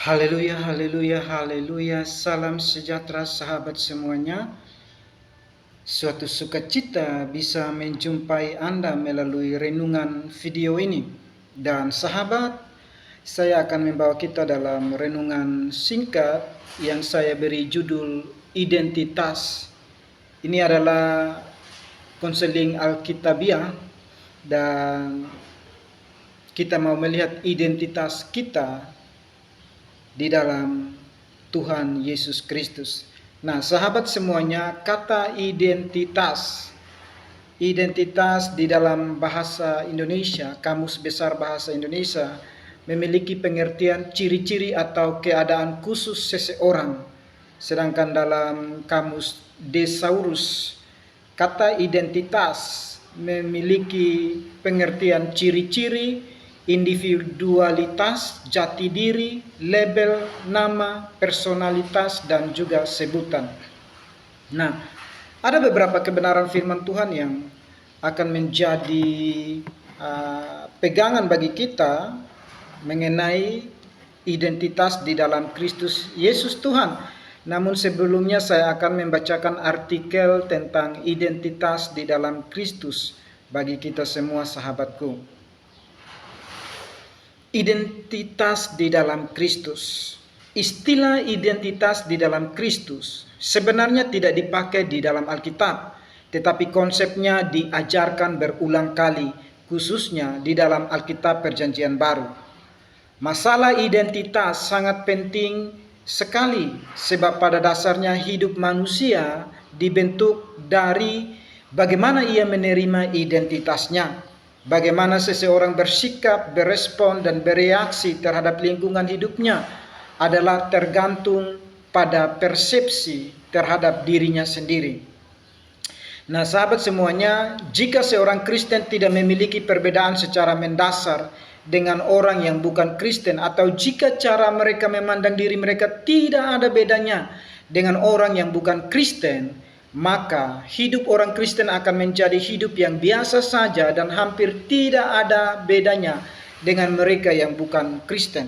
Haleluya, haleluya, haleluya. Salam sejahtera sahabat semuanya. Suatu sukacita bisa menjumpai Anda melalui renungan video ini. Dan sahabat, saya akan membawa kita dalam renungan singkat yang saya beri judul Identitas. Ini adalah konseling Alkitabiah dan kita mau melihat identitas kita di dalam Tuhan Yesus Kristus. Nah, sahabat semuanya, kata identitas di dalam bahasa Indonesia, Kamus Besar Bahasa Indonesia, memiliki pengertian ciri-ciri atau keadaan khusus seseorang. Sedangkan dalam Kamus Thesaurus, kata identitas memiliki pengertian ciri-ciri, individualitas, jati diri, label, nama, personalitas, dan juga sebutan. Nah, ada beberapa kebenaran firman Tuhan yang akan menjadi pegangan bagi kita mengenai identitas di dalam Kristus Yesus Tuhan. Namun sebelumnya saya akan membacakan artikel tentang identitas di dalam Kristus bagi kita semua sahabatku. Identitas di dalam Kristus. Istilah identitas di dalam Kristus sebenarnya tidak dipakai di dalam Alkitab, tetapi konsepnya diajarkan berulang kali, khususnya di dalam Alkitab Perjanjian Baru. Masalah identitas sangat penting sekali, sebab pada dasarnya hidup manusia dibentuk dari bagaimana ia menerima identitasnya. Bagaimana seseorang bersikap, berespon, dan bereaksi terhadap lingkungan hidupnya adalah tergantung pada persepsi terhadap dirinya sendiri. Nah, sahabat semuanya, jika seorang Kristen tidak memiliki perbedaan secara mendasar dengan orang yang bukan Kristen, atau jika cara mereka memandang diri mereka tidak ada bedanya dengan orang yang bukan Kristen, maka hidup orang Kristen akan menjadi hidup yang biasa saja dan hampir tidak ada bedanya dengan mereka yang bukan Kristen.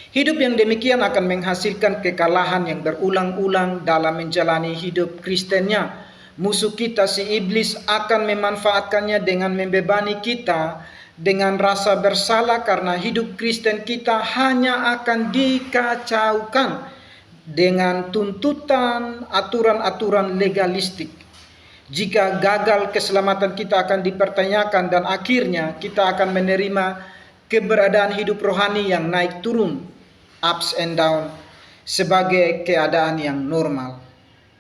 Hidup yang demikian akan menghasilkan kekalahan yang berulang-ulang dalam menjalani hidup Kristennya. Musuh kita si iblis akan memanfaatkannya dengan membebani kita dengan rasa bersalah karena hidup Kristen kita hanya akan dikacaukan dengan tuntutan aturan-aturan legalistik. Jika gagal, keselamatan kita akan dipertanyakan dan akhirnya kita akan menerima keberadaan hidup rohani yang naik turun, ups and down, sebagai keadaan yang normal.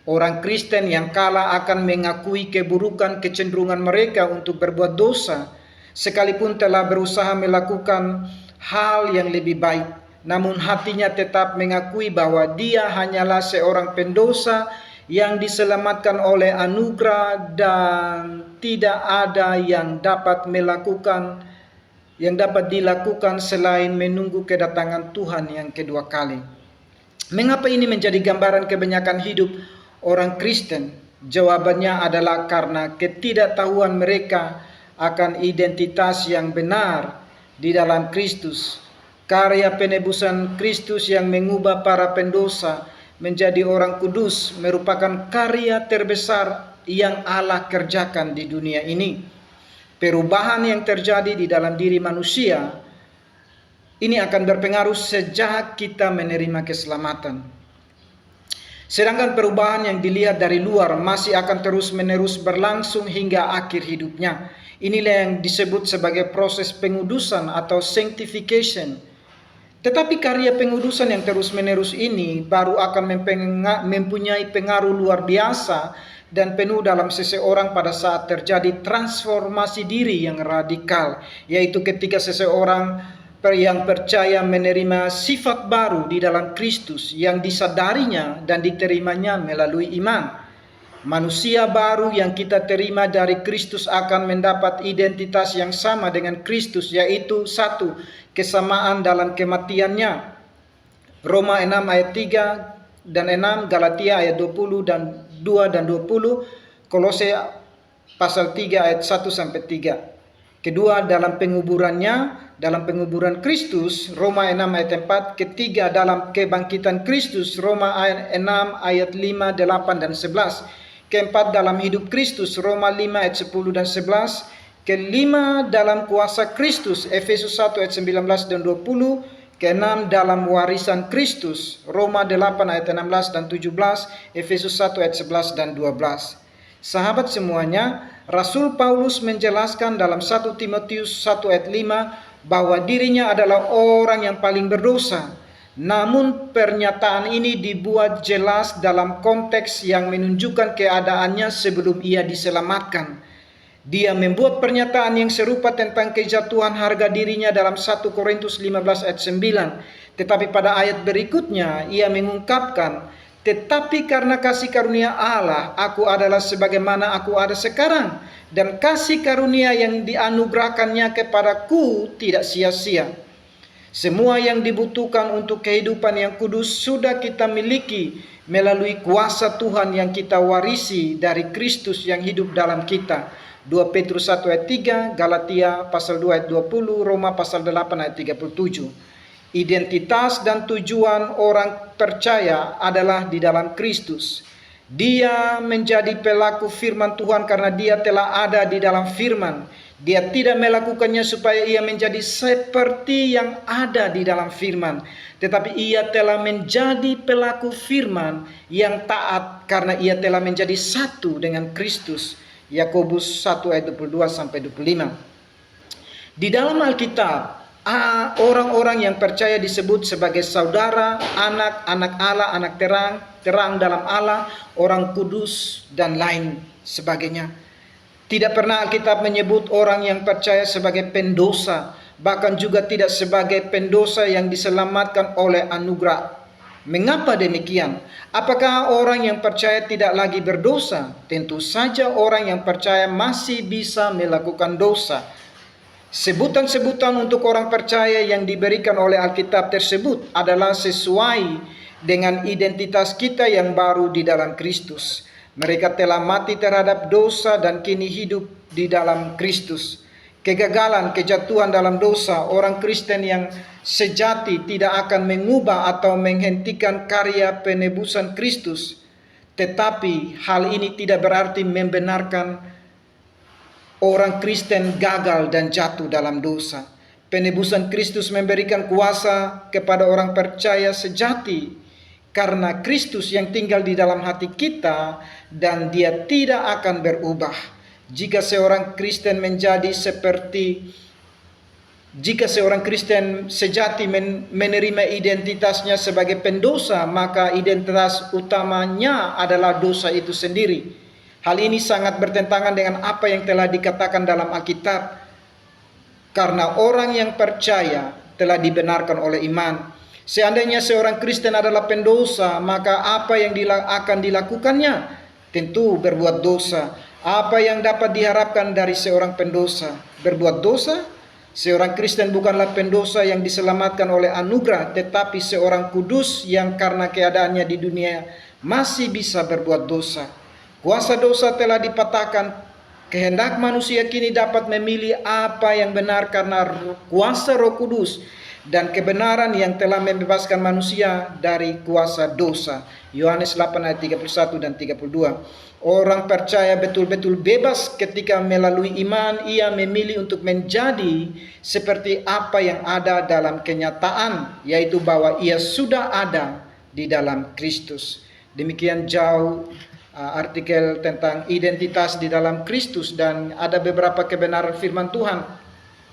Orang Kristen yang kalah akan mengakui keburukan kecenderungan mereka untuk berbuat dosa, sekalipun telah berusaha melakukan hal yang lebih baik. Namun hatinya tetap mengakui bahwa dia hanyalah seorang pendosa yang diselamatkan oleh anugerah dan tidak ada yang dapat dilakukan selain menunggu kedatangan Tuhan yang kedua kali. Mengapa ini menjadi gambaran kebanyakan hidup orang Kristen? Jawabannya adalah karena ketidaktahuan mereka akan identitas yang benar di dalam Kristus. Karya penebusan Kristus yang mengubah para pendosa menjadi orang kudus merupakan karya terbesar yang Allah kerjakan di dunia ini. Perubahan yang terjadi di dalam diri manusia ini akan berpengaruh sejak kita menerima keselamatan. Sedangkan perubahan yang dilihat dari luar masih akan terus-menerus berlangsung hingga akhir hidupnya. Inilah yang disebut sebagai proses pengudusan atau sanctification. Tetapi karya pengudusan yang terus-menerus ini baru akan mempunyai pengaruh luar biasa dan penuh dalam seseorang pada saat terjadi transformasi diri yang radikal, yaitu ketika seseorang yang percaya menerima sifat baru di dalam Kristus yang disadarinya dan diterimanya melalui iman. Manusia baru yang kita terima dari Kristus akan mendapat identitas yang sama dengan Kristus, yaitu satu, kesamaan dalam kematiannya. Roma 6 ayat 3 dan 6, Galatia ayat 20 dan 2 dan 20, Kolose pasal 3 ayat 1 sampai 3. Kedua, dalam penguburannya, dalam penguburan Kristus, Roma 6 ayat 4. Ketiga, dalam kebangkitan Kristus, Roma 6 ayat 5, 8, dan 11. Keempat, dalam hidup Kristus, Roma 5 ayat 10 dan 11. Kelima, dalam kuasa Kristus, Efesus 1 ayat 19 dan 20. Keenam, dalam warisan Kristus, Roma 8 ayat 16 dan 17, Efesus 1 ayat 11 dan 12. Sahabat semuanya, Rasul Paulus menjelaskan dalam 1 Timotius 1 ayat 5 bahwa dirinya adalah orang yang paling berdosa. Namun pernyataan ini dibuat jelas dalam konteks yang menunjukkan keadaannya sebelum ia diselamatkan. Dia membuat pernyataan yang serupa tentang kejatuhan harga dirinya dalam 1 Korintus 15 ayat 9. Tetapi pada ayat berikutnya ia mengungkapkan, tetapi karena kasih karunia Allah, aku adalah sebagaimana aku ada sekarang. Dan kasih karunia yang dianugerahkannya kepadaku tidak sia-sia. Semua yang dibutuhkan untuk kehidupan yang kudus sudah kita miliki melalui kuasa Tuhan yang kita warisi dari Kristus yang hidup dalam kita. 2 Petrus 1 ayat 3, Galatia pasal 2 ayat 20, Roma pasal 8 ayat 37. Identitas dan tujuan orang percaya adalah di dalam Kristus. Dia menjadi pelaku firman Tuhan karena dia telah ada di dalam firman. Dia tidak melakukannya supaya ia menjadi seperti yang ada di dalam firman, tetapi ia telah menjadi pelaku firman yang taat karena ia telah menjadi satu dengan Kristus. Yakobus 1 ayat 22 sampai 25. Di dalam Alkitab, orang-orang yang percaya disebut sebagai saudara, anak-anak Allah, anak terang, terang dalam Allah, orang kudus, dan lain sebagainya. Tidak pernah Alkitab menyebut orang yang percaya sebagai pendosa, bahkan juga tidak sebagai pendosa yang diselamatkan oleh anugerah. Mengapa demikian? Apakah orang yang percaya tidak lagi berdosa? Tentu saja orang yang percaya masih bisa melakukan dosa. Sebutan-sebutan untuk orang percaya yang diberikan oleh Alkitab tersebut adalah sesuai dengan identitas kita yang baru di dalam Kristus. Mereka telah mati terhadap dosa dan kini hidup di dalam Kristus. Kegagalan, kejatuhan dalam dosa, orang Kristen yang sejati tidak akan mengubah atau menghentikan karya penebusan Kristus. Tetapi hal ini tidak berarti membenarkan orang Kristen gagal dan jatuh dalam dosa. Penebusan Kristus memberikan kuasa kepada orang percaya sejati karena Kristus yang tinggal di dalam hati kita dan dia tidak akan berubah. Jika seorang Kristen sejati menerima identitasnya sebagai pendosa, maka identitas utamanya adalah dosa itu sendiri. Hal ini sangat bertentangan dengan apa yang telah dikatakan dalam Alkitab. Karena orang yang percaya telah dibenarkan oleh iman. Seandainya seorang Kristen adalah pendosa, maka apa yang akan dilakukannya? Tentu berbuat dosa. Apa yang dapat diharapkan dari seorang pendosa? Berbuat dosa? Seorang Kristen bukanlah pendosa yang diselamatkan oleh anugerah, tetapi seorang kudus yang karena keadaannya di dunia masih bisa berbuat dosa. Kuasa dosa telah dipatahkan. Kehendak manusia kini dapat memilih apa yang benar karena kuasa Roh Kudus dan kebenaran yang telah membebaskan manusia dari kuasa dosa. Yohanes 8 ayat 31 dan 32. Orang percaya betul-betul bebas ketika melalui iman ia memilih untuk menjadi seperti apa yang ada dalam kenyataan, yaitu bahwa ia sudah ada di dalam Kristus. Demikian jauh artikel tentang identitas di dalam Kristus, dan ada beberapa kebenaran firman Tuhan.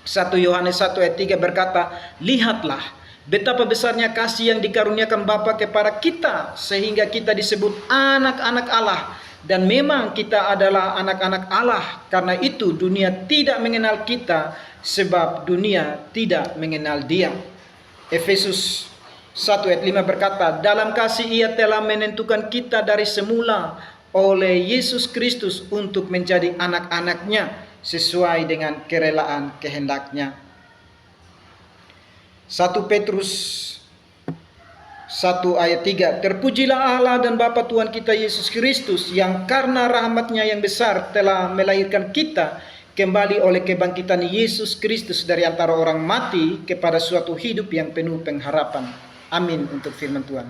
1 Yohanes 1 ayat 3 berkata, lihatlah betapa besarnya kasih yang dikaruniakan Bapa kepada kita sehingga kita disebut anak-anak Allah. Dan memang kita adalah anak-anak Allah. Karena itu dunia tidak mengenal kita sebab dunia tidak mengenal Dia. Efesus 1 ayat 5 berkata, dalam kasih Ia telah menentukan kita dari semula oleh Yesus Kristus untuk menjadi anak-anaknya sesuai dengan kerelaan kehendaknya. 1 Petrus 1 ayat 3. Terpujilah Allah dan Bapa Tuhan kita Yesus Kristus yang karena rahmat-Nya yang besar telah melahirkan kita kembali oleh kebangkitan Yesus Kristus dari antara orang mati kepada suatu hidup yang penuh pengharapan. Amin untuk firman Tuhan.